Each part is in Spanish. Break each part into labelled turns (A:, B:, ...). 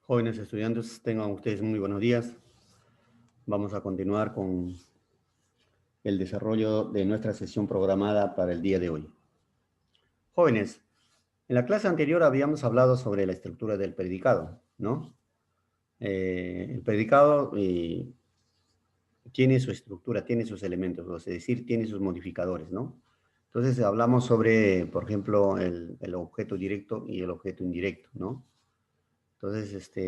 A: Jóvenes estudiantes, tengan ustedes muy buenos días. Vamos a continuar con el desarrollo de nuestra sesión programada para el día de hoy. Jóvenes, en la clase anterior habíamos hablado sobre la estructura del predicado, ¿no? El predicado tiene su estructura, tiene sus elementos, es decir, tiene sus modificadores, ¿no? Entonces hablamos sobre, por ejemplo, el objeto directo y el objeto indirecto, ¿no? Entonces, esto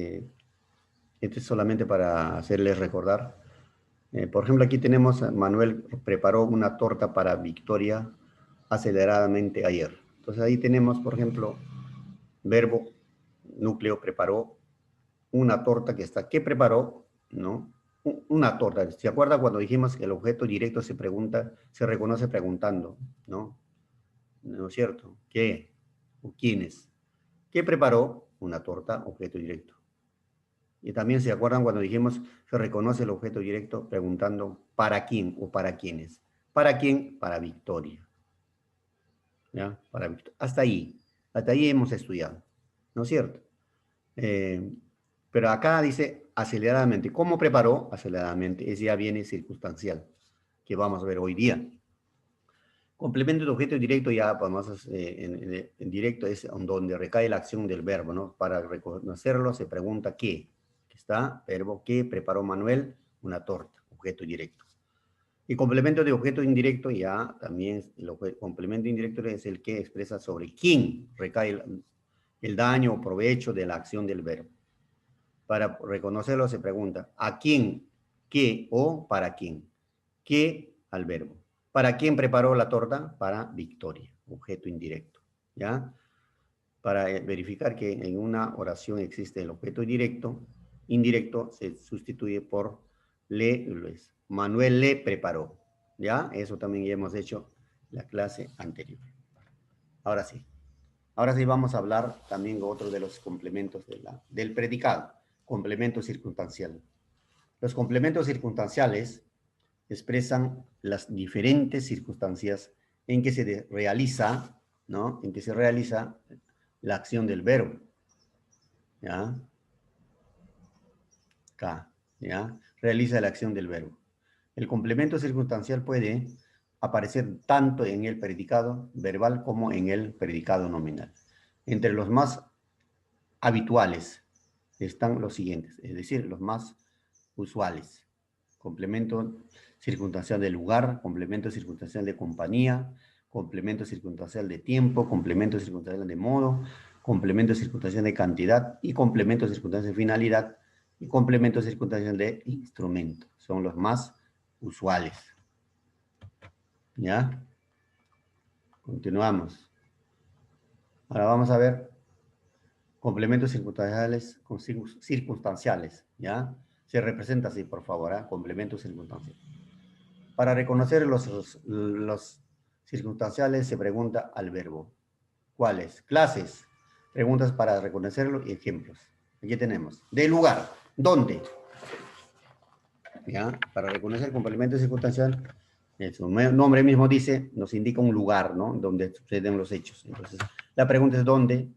A: es solamente para hacerles recordar. Por ejemplo, aquí tenemos, Manuel preparó una torta para Victoria aceleradamente ayer. Entonces ahí tenemos, por ejemplo, verbo, núcleo, preparó una torta que está. ¿Qué preparó? ¿No? Una torta. ¿Se acuerda cuando dijimos que el objeto directo se pregunta, se reconoce preguntando? ¿No? ¿No es cierto? ¿Qué? ¿O quiénes? ¿Qué preparó? Una torta, objeto directo. Y también se acuerdan cuando dijimos se reconoce el objeto directo preguntando ¿para quién o para quiénes? ¿Para quién? Para Victoria. ¿Ya? Para Victoria. Hasta ahí hemos estudiado, ¿no es cierto? Eh, pero acá dice aceleradamente. ¿Cómo preparó? Aceleradamente. Ese ya viene circunstancial, que vamos a ver hoy día. Complemento de objeto directo ya vamos en directo es donde recae la acción del verbo, ¿no? Para reconocerlo se pregunta ¿qué? Está, verbo ¿qué? Preparó Manuel una torta, objeto directo. Y complemento de objeto indirecto ya también, complemento indirecto es el que expresa sobre quién recae el daño o provecho de la acción del verbo. Para reconocerlo se pregunta ¿a quién? ¿Qué? O ¿para quién? ¿Qué? Al verbo. ¿Para quién preparó la torta? Para Victoria, objeto indirecto. ¿Ya? Para verificar que en una oración existe el objeto directo, indirecto se sustituye por Manuel le preparó. ¿Ya? Eso también ya hemos hecho la clase anterior. Ahora sí. Ahora sí vamos a hablar también de otro de los complementos del predicado, complemento circunstancial. Los complementos circunstanciales expresan las diferentes circunstancias en que se realiza, ¿no? En que se realiza la acción del verbo, ¿ya? Acá, ¿ya? Realiza la acción del verbo. El complemento circunstancial puede aparecer tanto en el predicado verbal como en el predicado nominal. Entre los más habituales están los siguientes, es decir, los más usuales. Complemento circunstancial de lugar, complemento circunstancial de compañía, complemento circunstancial de tiempo, complemento circunstancial de modo, complemento circunstancial de cantidad y complemento circunstancial de finalidad y complemento circunstancial de instrumento. Son los más usuales. ¿Ya? Continuamos. Ahora vamos a ver complementos circunstanciales, ¿ya? Se representa así, por favor, ¿eh? Complementos circunstanciales. Para reconocer los circunstanciales se pregunta al verbo. ¿Cuáles? Clases. Preguntas para reconocerlo y ejemplos. Aquí tenemos. De lugar. ¿Dónde? ¿Ya? Para reconocer complemento circunstancial, su nombre mismo dice, nos indica un lugar, ¿no? Donde suceden los hechos. Entonces, la pregunta es ¿dónde?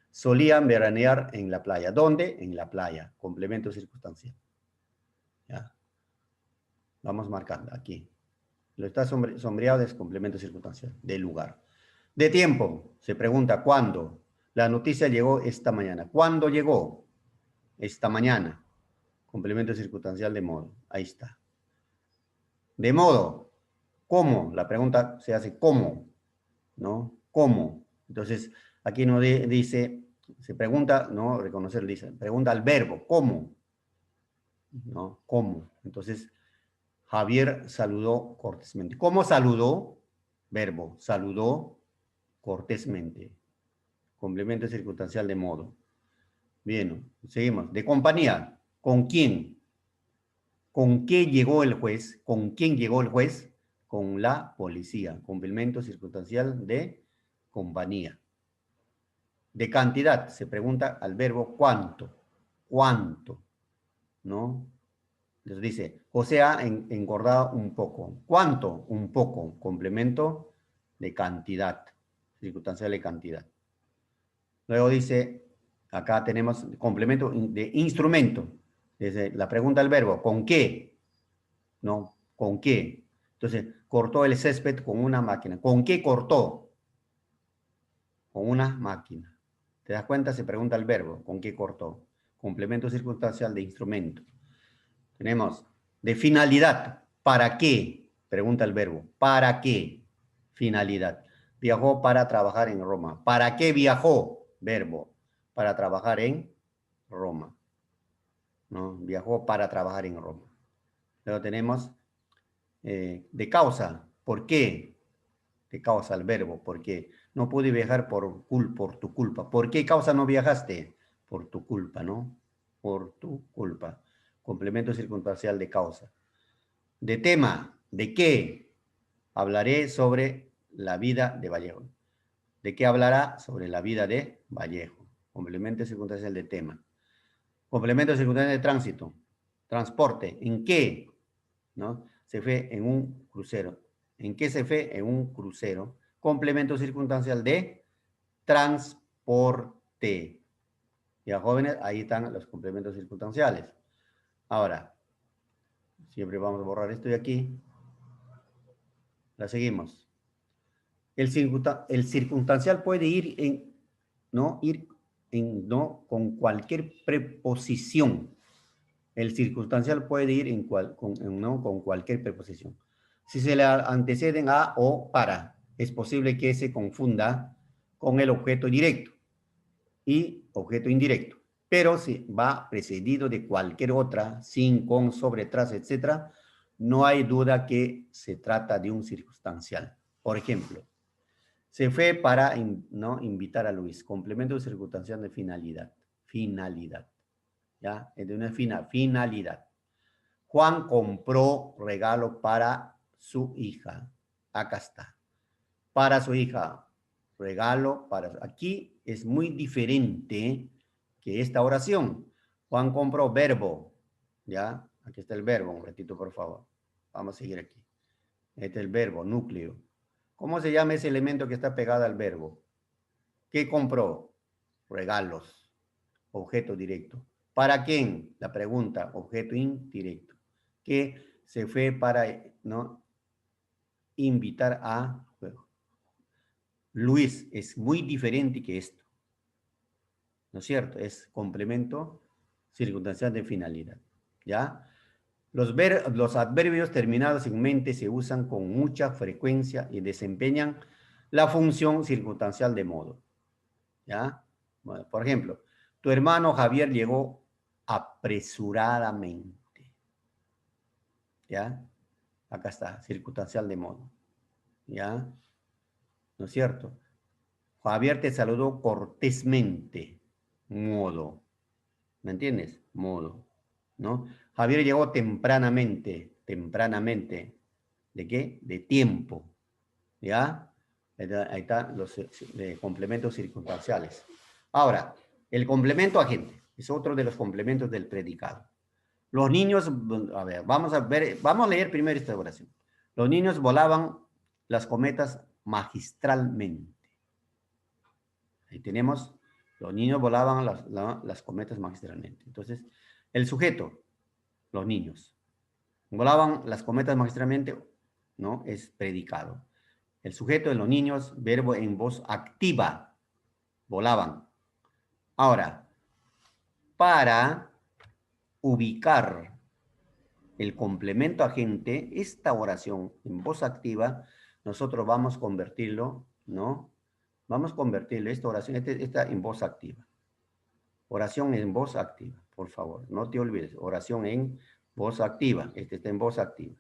A: Solían veranear en la playa. ¿Dónde? En la playa. Complemento circunstancial. ¿Ya? Vamos marcando aquí. Lo está sombreado es complemento circunstancial. De lugar. De tiempo. Se pregunta ¿cuándo? La noticia llegó esta mañana. ¿Cuándo llegó? Esta mañana. Complemento circunstancial de modo. Ahí está. De modo. ¿Cómo? La pregunta se hace ¿cómo? ¿No? ¿Cómo? Entonces, aquí no dice, se pregunta, ¿no? Reconocer, dice, pregunta al verbo, ¿cómo? ¿No? ¿Cómo? Entonces, Javier saludó cortésmente. ¿Cómo saludó? Verbo, saludó cortésmente. Complemento circunstancial de modo. Bien, seguimos. De compañía, ¿con quién? ¿Con qué llegó el juez? ¿Con quién llegó el juez? Con la policía. Complemento circunstancial de compañía. De cantidad, se pregunta al verbo cuánto. ¿Cuánto? ¿No? Entonces dice, José ha engordado un poco. ¿Cuánto? Un poco. Complemento de cantidad. Circunstancial de cantidad. Luego dice, Acá tenemos complemento de instrumento. Desde la pregunta del verbo, ¿con qué? ¿No? ¿Con qué? Entonces, cortó el césped con una máquina. ¿Con qué cortó? Con una máquina. ¿Te das cuenta? Se pregunta el verbo, ¿con qué cortó? Complemento circunstancial de instrumento. Tenemos de finalidad, ¿para qué? Pregunta el verbo, ¿para qué? Finalidad. Viajó para trabajar en Roma. ¿Para qué viajó? Verbo, para trabajar en Roma. ¿No? Viajó para trabajar en Roma. Luego tenemos de causa, ¿por qué? De causa el verbo, ¿por qué? No pude viajar por tu culpa. ¿Por qué causa no viajaste? Por tu culpa, ¿no? Por tu culpa. Complemento circunstancial de causa. De tema, ¿de qué? Hablaré sobre la vida de Vallejo. ¿De qué hablará? Sobre la vida de Vallejo. Complemento circunstancial de tema. Complemento circunstancial de tránsito. Transporte. ¿En qué? ¿No? Se fue en un crucero. ¿En qué se fue? En un crucero. Complemento circunstancial de transporte. Ya jóvenes, ahí están los complementos circunstanciales. Ahora, siempre vamos a borrar esto de aquí. La seguimos. El circunstancial puede ir en, ¿no? Ir en, ¿no? Con cualquier preposición. El circunstancial puede ir ¿no? Con cualquier preposición. Si se le anteceden a o para, es posible que se confunda con el objeto directo y objeto indirecto. Pero si va precedido de cualquier otra, sin, con, sobre, tras, etc., no hay duda que se trata de un circunstancial. Por ejemplo, se fue para ¿no? invitar a Luis. Complemento de circunstancial de finalidad. Finalidad. ¿Ya? Es de una finalidad. Juan compró regalo para su hija. Acá está. Para su hija. Regalo para... Aquí es muy diferente que esta oración. Juan compró verbo. ¿Ya? Aquí está el verbo. Un ratito, por favor. Vamos a seguir aquí. Este es el verbo, núcleo. ¿Cómo se llama ese elemento que está pegado al verbo? ¿Qué compró? Regalos. Objeto directo. ¿Para quién? La pregunta, objeto indirecto. Que se fue para, ¿no? Invitar a juego. Luis es muy diferente que esto. ¿No es cierto? Es complemento circunstancial de finalidad. ¿Ya? Los adverbios terminados en mente se usan con mucha frecuencia y desempeñan la función circunstancial de modo. ¿Ya? Bueno, por ejemplo, tu hermano Javier llegó apresuradamente. ¿Ya? Acá está, circunstancial de modo. ¿Ya? ¿No es cierto? Javier te saludó cortésmente. Modo. ¿Me entiendes? Modo. ¿No? Javier llegó tempranamente. Tempranamente. ¿De qué? De tiempo. ¿Ya? Ahí están los complementos circunstanciales. Ahora, el complemento agente es otro de los complementos del predicado. Los niños, a ver, vamos a leer primero esta oración. Los niños volaban las cometas magistralmente. Ahí tenemos, los niños volaban las cometas magistralmente. Entonces, el sujeto, los niños, volaban las cometas magistralmente, ¿no? Es predicado. El sujeto de los niños, verbo en voz activa, volaban. Ahora, para ubicar el complemento agente, esta oración en voz activa, nosotros vamos a convertirlo, ¿no? Vamos a convertirlo, esta oración, esta en voz activa. Oración en voz activa, por favor, no te olvides. Oración en voz activa, este está en voz activa.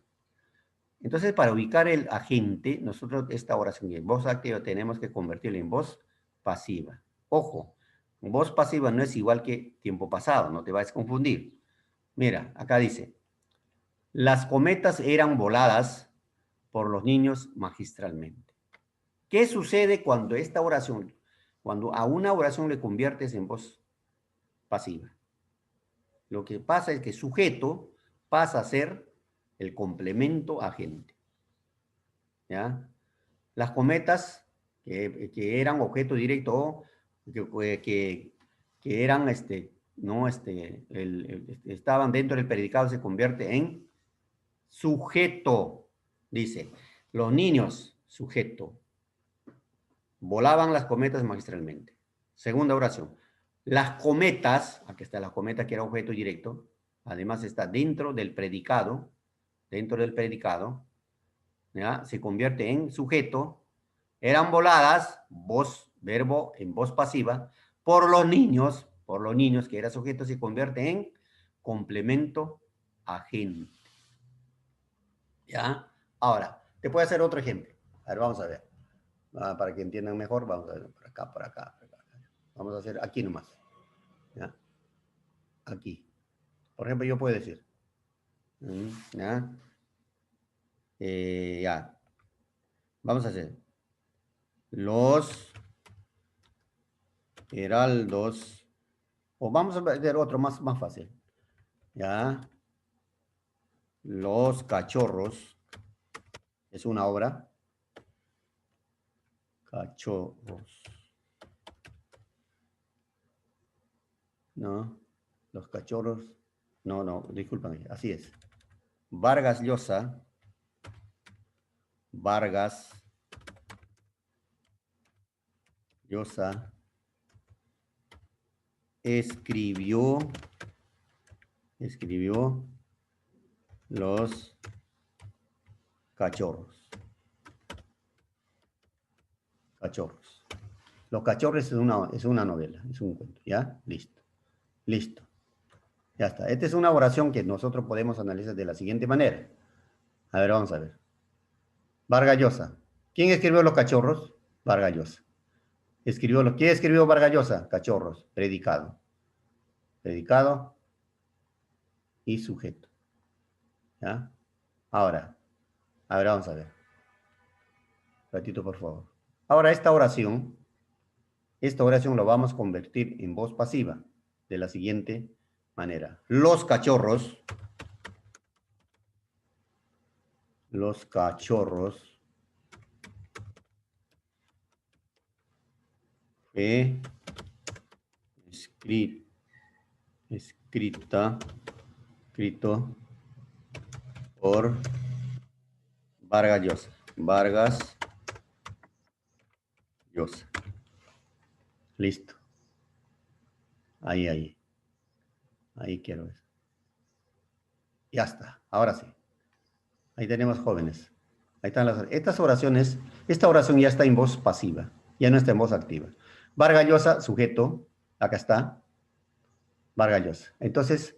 A: Entonces, para ubicar el agente, nosotros esta oración en voz activa tenemos que convertirla en voz pasiva. Ojo, voz pasiva no es igual que tiempo pasado, no te vayas a confundir. Mira, acá dice, las cometas eran voladas por los niños magistralmente. ¿Qué sucede cuando esta oración, cuando a una oración le conviertes en voz pasiva? Lo que pasa es que sujeto pasa a ser el complemento agente. ¿Ya? Las cometas que eran objeto directo, que que eran, no, estaban dentro del predicado, se convierte en sujeto. Dice, los niños, sujeto, volaban las cometas magistralmente. Segunda oración. Las cometas, aquí está la cometa que era objeto directo, además está dentro del predicado, ¿ya? Se convierte en sujeto, eran voladas, voz, verbo en voz pasiva, por los niños que era sujeto, se convierte en complemento agente. ¿Ya? Ahora, te puedo hacer otro ejemplo. A ver, vamos a ver. Para que entiendan mejor, vamos a ver por acá, por acá, por acá. Vamos a hacer aquí nomás. ¿Ya? Aquí. Por ejemplo, yo puedo decir, ¿ya? Ya. Vamos a hacer los heraldos, o vamos a ver otro más fácil, ¿ya? Los cachorros, es una obra, cachorros, ¿no? Los cachorros, no, discúlpame, así es. Vargas Llosa, escribió los cachorros. Los cachorros es una novela, es un cuento, ¿ya? Listo. Ya está. Esta es una oración que nosotros podemos analizar de la siguiente manera. A ver, vamos a ver. Vargas Llosa. ¿Quién escribió los cachorros? Vargas Llosa. ¿Quién escribió Vargas Llosa? Cachorros. Predicado y sujeto. ¿Ya? Ahora, a ver, vamos a ver. Un ratito, por favor. Ahora, esta oración lo vamos a convertir en voz pasiva de la siguiente manera. Los cachorros fue escrito por Vargas Llosa. Listo. Ahí quiero ver. Ya está. Ahora sí. Ahí tenemos jóvenes. Ahí están estas oraciones. Esta oración ya está en voz pasiva. Ya no está en voz activa. Vargas Llosa, sujeto. Acá está. Vargas Llosa. Entonces,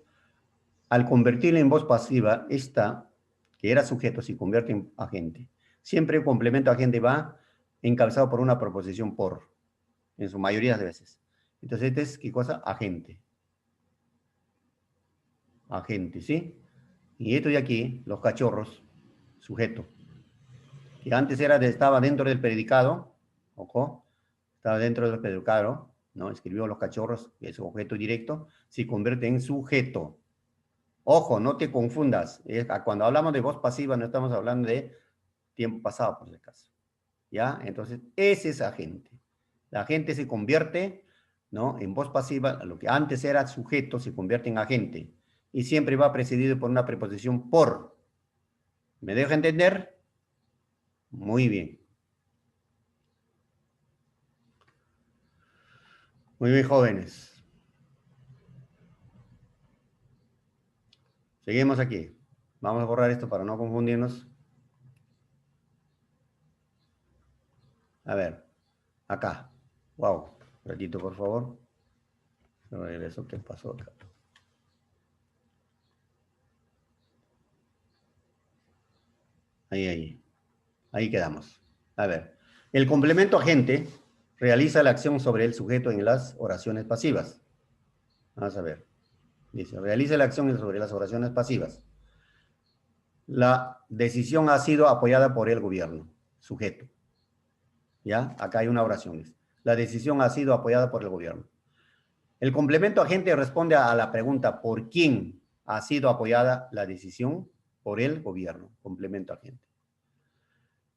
A: al convertirla en voz pasiva, esta, que era sujeto, se convierte en agente. Siempre el complemento agente va encabezado por una proposición por, en su mayoría de veces. Entonces, este es, ¿qué cosa? Agente. ¿Sí? Y esto de aquí, los cachorros, sujeto. Que antes estaba dentro del predicado, ojo, estaba dentro del predicado, ¿no? Escribió los cachorros, que es objeto directo, se convierte en sujeto. Ojo, no te confundas. Cuando hablamos de voz pasiva, no estamos hablando de tiempo pasado, por si acaso. ¿Ya? Entonces, ese es agente. La agente se convierte, ¿no? En voz pasiva, lo que antes era sujeto se convierte en agente. Y siempre va precedido por una preposición por. ¿Me deja entender? Muy bien. Muy bien, jóvenes. Seguimos aquí. Vamos a borrar esto para no confundirnos. A ver, acá. Wow. Un ratito, por favor. Eso que pasó acá. Ahí quedamos. A ver. El complemento agente realiza la acción sobre el sujeto en las oraciones pasivas. Vamos a ver. Dice, realiza la acción sobre las oraciones pasivas. La decisión ha sido apoyada por el gobierno. Sujeto. ¿Ya? Acá hay una oración. Dice. La decisión ha sido apoyada por el gobierno. El complemento agente responde a la pregunta ¿por quién ha sido apoyada la decisión? Por el gobierno. Complemento agente.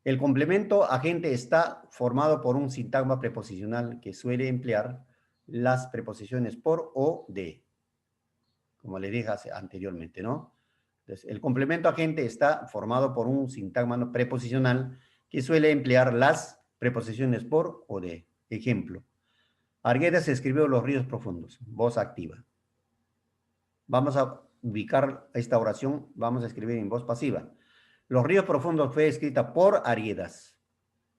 A: El complemento agente está formado por un sintagma preposicional que suele emplear las preposiciones por o de, como le dije anteriormente, ¿no? Entonces, el complemento agente está formado por un sintagma no preposicional que suele emplear las preposiciones por o de. Ejemplo, Arguedas escribió Los ríos profundos, voz activa. Vamos a ubicar esta oración, vamos a escribir en voz pasiva. Los ríos profundos fue escrita por Arguedas,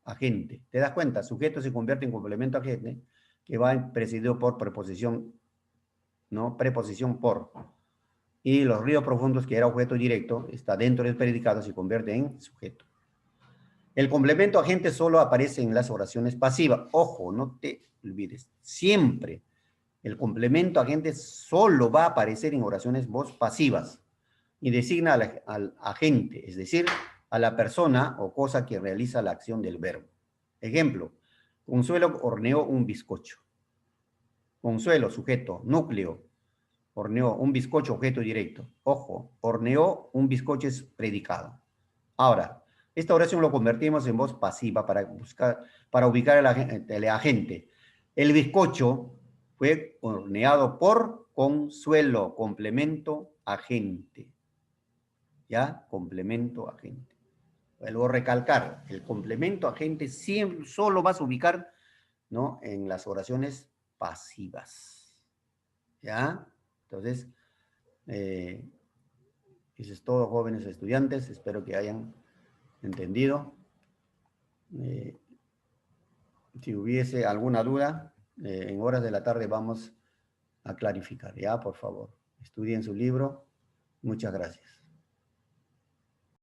A: agente. ¿Te das cuenta? Sujeto se convierte en complemento agente que va precedido por preposición, ¿no? Preposición por. Y los ríos profundos, que era objeto directo, está dentro del predicado, se convierte en sujeto. El complemento agente solo aparece en las oraciones pasivas. Ojo, no te olvides. Siempre el complemento agente solo va a aparecer en oraciones voz pasivas y designa al agente, es decir, a la persona o cosa que realiza la acción del verbo. Ejemplo, Consuelo horneó un bizcocho. Consuelo, sujeto, núcleo, horneó un bizcocho, objeto directo. Ojo, horneó un bizcocho es predicado. Ahora, esta oración lo convertimos en voz pasiva para ubicar el agente. El bizcocho fue horneado por Consuelo, complemento agente. ¿Ya? Complemento agente. Vuelvo a recalcar, el complemento agente siempre solo vas a ubicar, ¿no? En las oraciones pasivas. ¿Ya? Entonces, eh, eso es todo, jóvenes estudiantes. Espero que hayan entendido. Eh, si hubiese alguna duda, en horas de la tarde vamos a clarificar. Ya, por favor, estudien su libro. Muchas gracias.